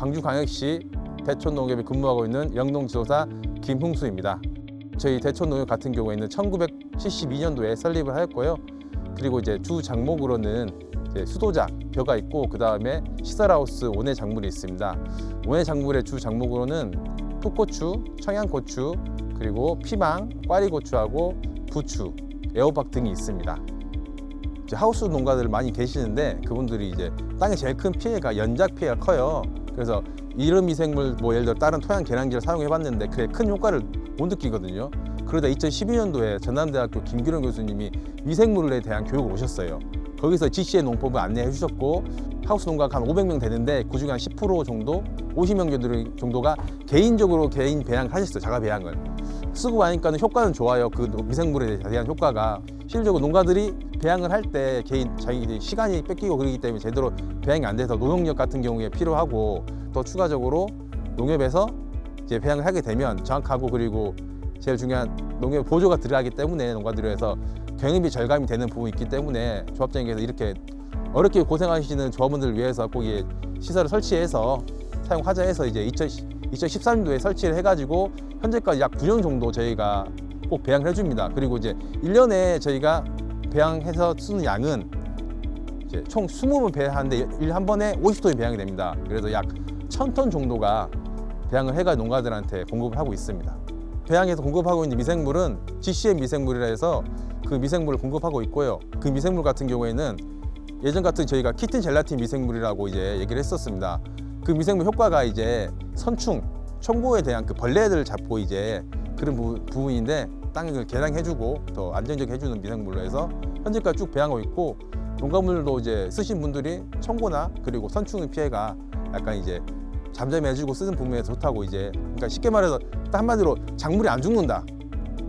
광주광역시 대촌농협에 근무하고 있는 영농지도사 김흥수입니다. 저희 대촌농협 같은 경우에는 1972년도에 설립을 하였고요. 그리고 이제 주 작목으로는 이제 수도작, 벼가 있고 그 다음에 시설하우스 원예 작물이 있습니다. 원예 작물의 주 작목으로는 풋고추, 청양고추, 그리고 피망, 꽈리고추하고 부추, 애호박 등이 있습니다. 이제 하우스 농가들 많이 계시는데 그분들이 이제 땅의 제일 큰 피해가 연작 피해가 커요. 그래서 이런 미생물 예를 들어 다른 토양 계량기를 사용해 봤는데 그게 큰 효과를 못 느끼거든요. 그러다 2012년도에 전남대학교 김규령 교수님이 미생물에 대한 교육을 오셨어요. 거기서 GC의 농법을 안내해 주셨고 하우스 농가가 한 500명 되는데 그중에 한 10% 정도, 50명 정도가 개인적으로 개인 배양을 하셨어요. 자가 배양을. 쓰고 나니까 효과는 좋아요. 그 미생물에 대한 효과가. 실질적으로 농가들이 배양을 할 때 자기 시간이 뺏기고 그러기 때문에 제대로 배양이 안 돼서 노동력 같은 경우에 필요하고 또 추가적으로 농협에서 이제 배양을 하게 되면 정확하고 그리고 제일 중요한 농협 보조가 들어가기 때문에 농가들에서 경영비 절감이 되는 부분이 있기 때문에 조합장님께서 이렇게 어렵게 고생하시는 조합원들을 위해서 거기에 시설을 설치해서 사용하자 해서 이제 2013년도에 설치를 해가지고 현재까지 약 9년 정도 저희가 꼭 배양을 해줍니다. 그리고 이제 1년에 저희가 배양해서 쓰는 양은 이제 총 20번 배양하는데 한 번에 50톤이 배양이 됩니다. 그래서 약 1000톤 정도가 배양을 해가 농가들한테 공급을 하고 있습니다. 배양해서 공급하고 있는 미생물은 GCM 미생물이라 해서 그 미생물을 공급하고 있고요. 그 미생물 같은 경우에는 예전 같은 저희가 키틴 젤라틴 미생물이라고 이제 얘기를 했었습니다. 그 미생물 효과가 이제 선충, 청고에 대한 그 벌레들을 잡고 이제 그런 부분인데 땅을 개량해주고 더 안정적이게 해주는 미생물로 해서 현재까지 쭉 배양하고 있고 농가분들도 이제 쓰신 분들이 청고나 그리고 선충의 피해가 약간 이제 잠잠해지고 쓰는 부분에서 좋다고 이제 그러니까 쉽게 말해서 딱 한마디로 작물이 안 죽는다,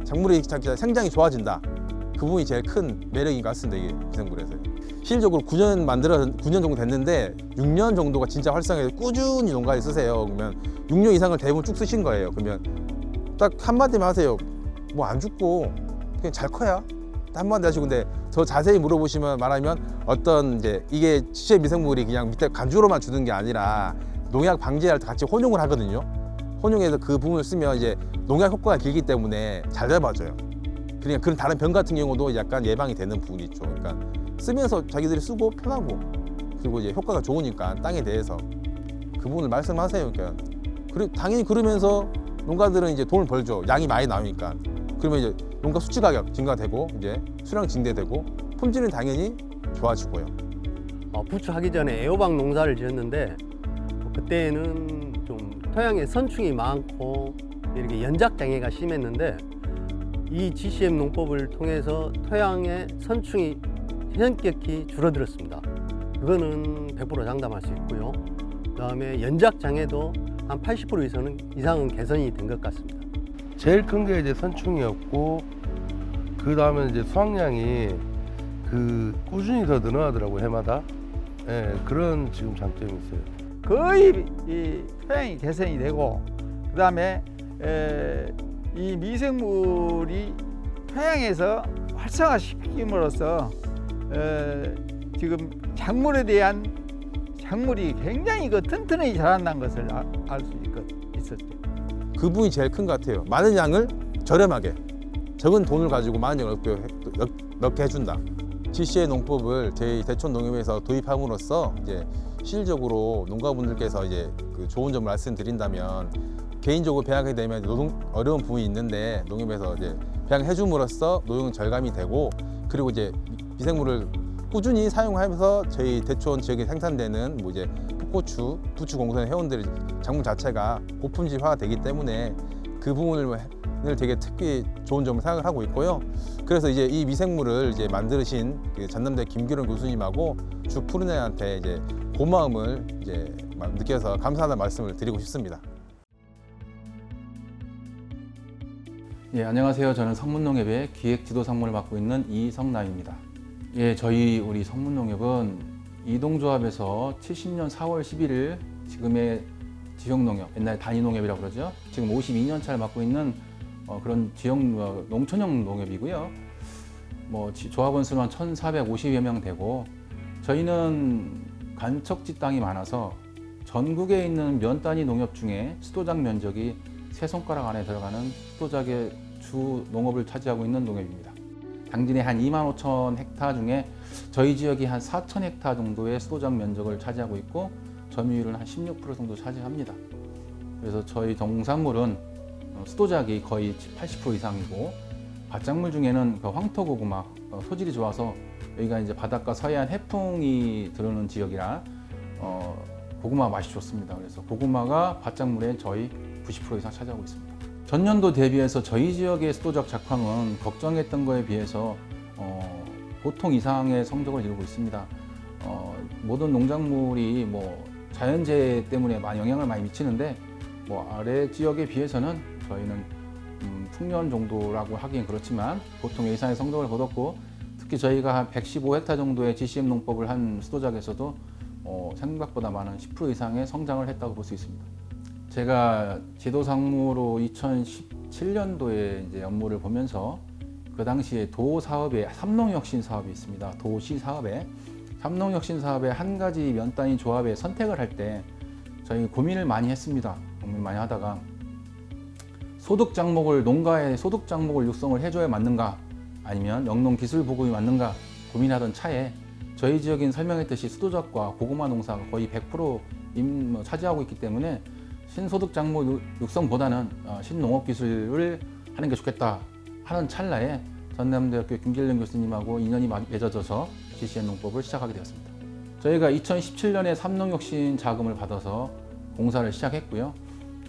작물이 생장이 좋아진다. 그 부분이 제일 큰 매력인 것 같습니다. 이게 미생물에서. 실질적으로 9년 정도 됐는데 6년 정도가 진짜 활성화해서 꾸준히 농가에 쓰세요. 그러면 6년 이상을 대부분 쭉 쓰신 거예요. 그러면 딱 한마디만 하세요. 뭐 안 죽고 그냥 잘 커야 한마디 하시고. 근데 더 자세히 물어보시면 말하면 어떤 이제 이게 GCM 미생물이 그냥 밑에 간주로만 주는 게 아니라 농약 방지할 때 같이 혼용을 하거든요. 혼용해서 그 부분을 쓰면 이제 농약 효과가 길기 때문에 잘 잡아줘요. 그러니까 그런 다른 병 같은 경우도 약간 예방이 되는 부분이 있죠. 그러니까 쓰면서 자기들이 쓰고 편하고 그리고 이제 효과가 좋으니까 땅에 대해서 그 부분을 말씀하세요. 그러니까 당연히 그러면서 농가들은 이제 돈을 벌죠. 양이 많이 나오니까. 그러면 이제 농가 수치 가격 증가되고 이제 수량 증대되고 품질은 당연히 좋아지고요. 부추 하기 전에 애호박 농사를 지었는데 그때는 좀 토양에 선충이 많고 이렇게 연작 장애가 심했는데 이 GCM 농법을 통해서 토양의 선충이 현격히 줄어들었습니다. 이거는 100% 장담할 수 있고요. 그다음에 연작 장애도 한 80% 이상은 개선이 된 것 같습니다. 제일 큰 게 이제 선충이었고 그 다음에 이제 수확량이 꾸준히 더 늘어나더라고요, 해마다. 예, 그런 지금 장점이 있어요. 거의 이 토양이 개선이 되고 그다음에 이 미생물이 토양에서 활성화시킴으로써 지금 작물에 대한 작물이 굉장히 튼튼히 자란다는 것을 알 수 있었죠. 그 부분이 제일 큰 것 같아요. 많은 양을 저렴하게 적은 돈을 가지고 많은 양을 넣게 해준다. GC의 농법을 저희 대촌농협에서 도입함으로써 이제 실질적으로 농가분들께서 이제 그 좋은 점을 말씀드린다면 개인적으로 배양하게 되면 어려운 부분이 있는데 농협에서 이제 배양해 줌으로써 노동 절감이 되고 그리고 이제 미생물을 꾸준히 사용하면서 저희 대촌 지역에 생산되는 뭐 이제 풋고추, 부추 공수하는 회원들의 작물 자체가 고품질화가 되기 때문에 그 부분을 되게 특히 좋은 점을 생각을 하고 있고요. 그래서 이제 이 미생물을 이제 만드신 그 전남대 김규령 교수님하고 주 푸른애한테 이제 고마움을 이제 느껴서 감사하다는 말씀을 드리고 싶습니다. 예, 안녕하세요. 저는 성문농협의 기획지도상무를 맡고 있는 이성남입니다. 예, 우리 성문농협은 이동조합에서 70년 4월 11일 지금의 지역농협, 옛날 단위농협이라고 그러죠. 지금 52년 차를 맡고 있는 그런 지역 농촌형 농협이고요. 조합원 수는 1,450여 명 되고 저희는 간척지 땅이 많아서 전국에 있는 면 단위 농협 중에 수도작 면적이 세 손가락 안에 들어가는 수도작의 주 농업을 차지하고 있는 농협입니다. 당진의 한 25,000헥타 중에 저희 지역이 한 4,000헥타 정도의 수도작 면적을 차지하고 있고 점유율은 한 16% 정도 차지합니다. 그래서 저희 농산물은 수도작이 거의 80% 이상이고 밭작물 중에는 그 황토고구마 소질이 좋아서 여기가 이제 바닷가 서해안 해풍이 들어오는 지역이라 고구마 맛이 좋습니다. 그래서 고구마가 밭작물의 저희 90% 이상 차지하고 있습니다. 전년도 대비해서 저희 지역의 수도작 작황은 걱정했던 거에 비해서 보통 이상의 성적을 이루고 있습니다. 모든 농작물이 뭐 자연재해 때문에 영향을 많이 미치는데 뭐 아래 지역에 비해서는 저희는 풍년 정도라고 하기엔 그렇지만 보통 예상의 성적을 거뒀고 특히 저희가 한 115헥타 정도의 GCM 농법을 한 수도작에서도 생각보다 많은 10% 이상의 성장을 했다고 볼 수 있습니다. 제가 지도상무로 2017년도에 이제 업무를 보면서 그 당시에 도 사업에 삼농혁신 사업이 있습니다. 도시 사업에 삼농혁신 사업에 한 가지 면 단위 조합에 선택을 할 때 저희 고민을 많이 했습니다. 고민 많이 하다가 소득 작목을 농가에 소득 작목을 육성을 해줘야 맞는가 아니면 영농 기술 보급이 맞는가 고민하던 차에 저희 지역인 설명했듯이 수도작과 고구마 농사가 거의 100% 차지하고 있기 때문에 신소득 작목 육성보다는 신농업 기술을 하는 게 좋겠다 하는 찰나에 전남대학교 김길령 교수님하고 인연이 맺어져서 GCM 농법을 시작하게 되었습니다. 저희가 2017년에 삼농혁신 자금을 받아서 공사를 시작했고요.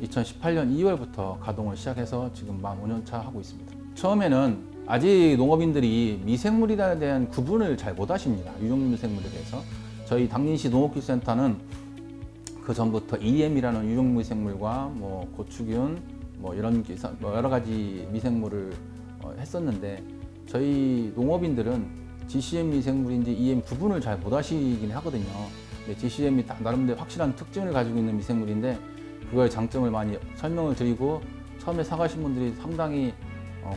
2018년 2월부터 가동을 시작해서 지금 만 5년 차 하고 있습니다. 처음에는 아직 농업인들이 미생물에 대한 구분을 잘 못하십니다. 유용미생물에 대해서. 저희 당진시 농업기술센터는 그 전부터 EM이라는 유용미생물과 뭐 고추균, 뭐 이런 여러 가지 미생물을 했었는데 저희 농업인들은 GCM 미생물인지 EM 구분을 잘 못하시긴 하거든요. 근데 GCM이 나름대로 확실한 특징을 가지고 있는 미생물인데 그거의 장점을 많이 설명을 드리고 처음에 사가신 분들이 상당히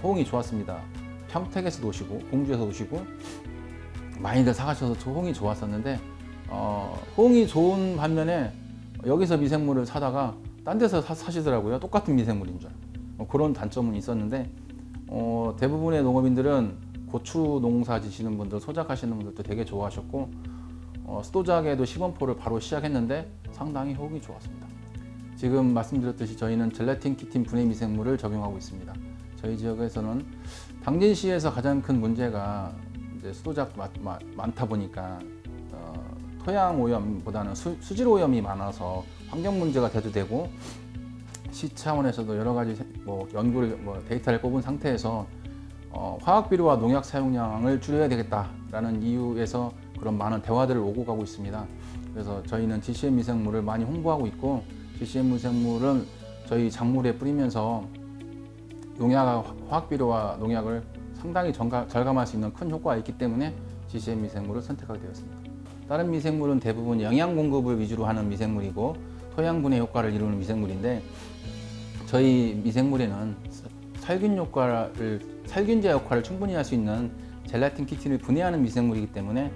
호응이 좋았습니다. 평택에서도 오시고 공주에서 오시고 많이들 사가셔서 호응이 좋았었는데 호응이 좋은 반면에 여기서 미생물을 사다가 딴 데서 사시더라고요. 똑같은 미생물인 줄. 그런 단점은 있었는데 대부분의 농업인들은 고추 농사 지시는 분들, 소작하시는 분들도 되게 좋아하셨고 수도작에도 시범포를 바로 시작했는데 상당히 호응이 좋았습니다. 지금 말씀드렸듯이 저희는 젤라틴 키틴 분해 미생물을 적용하고 있습니다. 저희 지역에서는 당진시에서 가장 큰 문제가 이제 수도작 많다 보니까 토양 오염보다는 수질 오염이 많아서 환경 문제가 대두되고 시 차원에서도 여러 가지 연구를 데이터를 뽑은 상태에서 화학 비료와 농약 사용량을 줄여야 되겠다라는 이유에서 그런 많은 대화들을 오고 가고 있습니다. 그래서 저희는 GCM 미생물을 많이 홍보하고 있고 GCM 미생물은 저희 작물에 뿌리면서 화학 비료와 농약을 상당히 절감할 수 있는 큰 효과가 있기 때문에 GCM 미생물을 선택하게 되었습니다. 다른 미생물은 대부분 영양 공급을 위주로 하는 미생물이고 토양 분해 효과를 이루는 미생물인데 저희 미생물에는 살균제 역할을 충분히 할 수 있는 젤라틴 키틴을 분해하는 미생물이기 때문에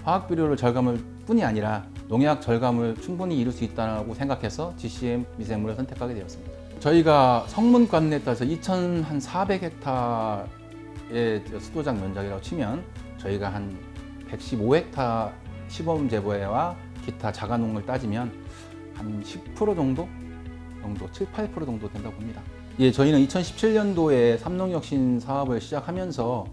화학 비료를 절감할 뿐이 아니라 농약 절감을 충분히 이룰 수 있다고 생각해서 GCM 미생물을 선택하게 되었습니다. 저희가 성문관내에 따라서 2,400헥타의 수도작 면적이라고 치면 저희가 한 115헥타 시범 재배와 기타 자가농을 따지면 한 10% 정도 7, 8% 정도 된다고 봅니다. 예, 저희는 2017년도에 삼농혁신 사업을 시작하면서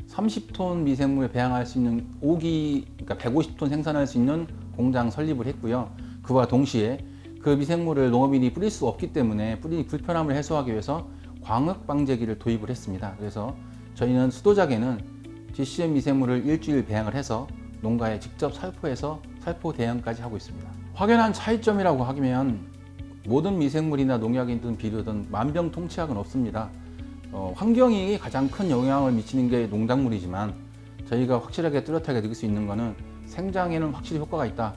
30톤 미생물을 배양할 수 있는 그러니까 150톤 생산할 수 있는 공장 설립을 했고요. 그와 동시에 그 미생물을 농업인이 뿌릴 수 없기 때문에 뿌리 불편함을 해소하기 위해서 광역 방제기를 도입을 했습니다. 그래서 저희는 수도작에는 GCM 미생물을 일주일 배양을 해서 농가에 직접 살포해서 살포 대응까지 하고 있습니다. 확연한 차이점이라고 하면 모든 미생물이나 농약이든 비료든 만병통치약은 없습니다. 환경이 가장 큰 영향을 미치는 게 농작물이지만 저희가 확실하게 뚜렷하게 느낄 수 있는 거는 생장에는 확실히 효과가 있다.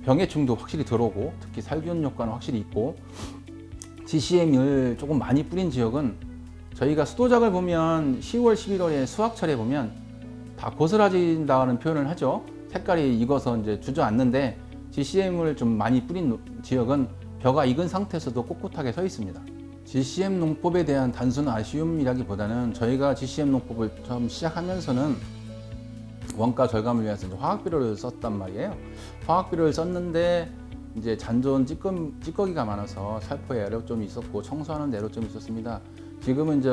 병해충도 확실히 들어오고 특히 살균 효과는 확실히 있고 GCM을 조금 많이 뿌린 지역은 저희가 수도작을 보면 10월, 11월에 수확철에 보면 다 고스라진다는 표현을 하죠. 색깔이 익어서 이제 주저앉는데 GCM을 좀 많이 뿌린 지역은 벼가 익은 상태에서도 꼿꼿하게 서 있습니다. GCM 농법에 대한 단순 아쉬움이라기보다는 저희가 GCM 농법을 처음 시작하면서는 원가 절감을 위해서 이제 화학비료를 썼단 말이에요. 화학비료를 썼는데 이제 잔존 찌꺼기가 많아서 살포에 애로점이 있었고 청소하는 데 애로점이 있었습니다. 지금은 이제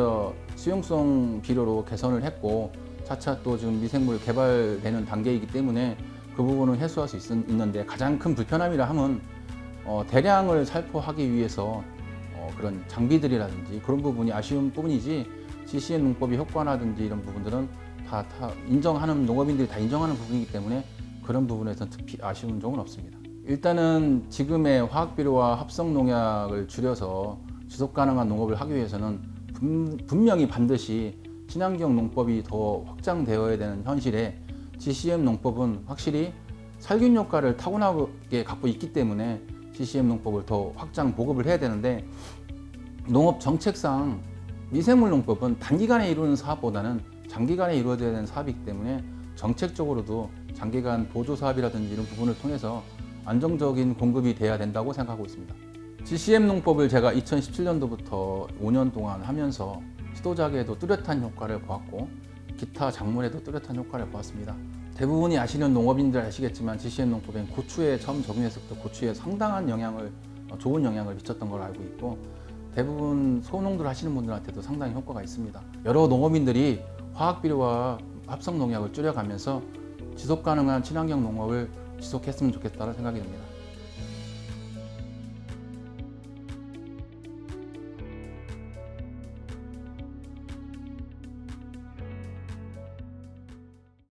수용성 비료로 개선을 했고 차차 또 지금 미생물 개발되는 단계이기 때문에 그 부분은 해소할 수 있는데 가장 큰 불편함이라 함은 대량을 살포하기 위해서 그런 장비들이라든지 그런 부분이 아쉬운 부분이지 GCM 농법의 효과라든지 이런 부분들은 다 인정하는 농업인들이 다 인정하는 부분이기 때문에 그런 부분에서는 특히 아쉬운 점은 없습니다. 일단은 지금의 화학비료와 합성농약을 줄여서 지속가능한 농업을 하기 위해서는 분명히 반드시 친환경 농법이 더 확장되어야 되는 현실에 GCM 농법은 확실히 살균 효과를 타고나게 갖고 있기 때문에 GCM 농법을 더 확장 보급을 해야 되는데 농업 정책상 미생물 농법은 단기간에 이루는 사업보다는 장기간에 이루어져야 되는 사업이기 때문에 정책적으로도 장기간 보조 사업이라든지 이런 부분을 통해서 안정적인 공급이 돼야 된다고 생각하고 있습니다. GCM 농법을 제가 2017년도부터 5년 동안 하면서 시도작에도 뚜렷한 효과를 보았고 기타 작물에도 뚜렷한 효과를 보았습니다. 대부분이 아시는 농업인들 아시겠지만 GCM 농법엔 고추에 처음 적용했을 때 고추에 상당한 좋은 영향을 미쳤던 걸 알고 있고 대부분 소농들 하시는 분들한테도 상당히 효과가 있습니다. 여러 농업인들이 화학비료와 합성농약을 줄여가면서 지속가능한 친환경 농업을 지속했으면 좋겠다는 생각이 듭니다.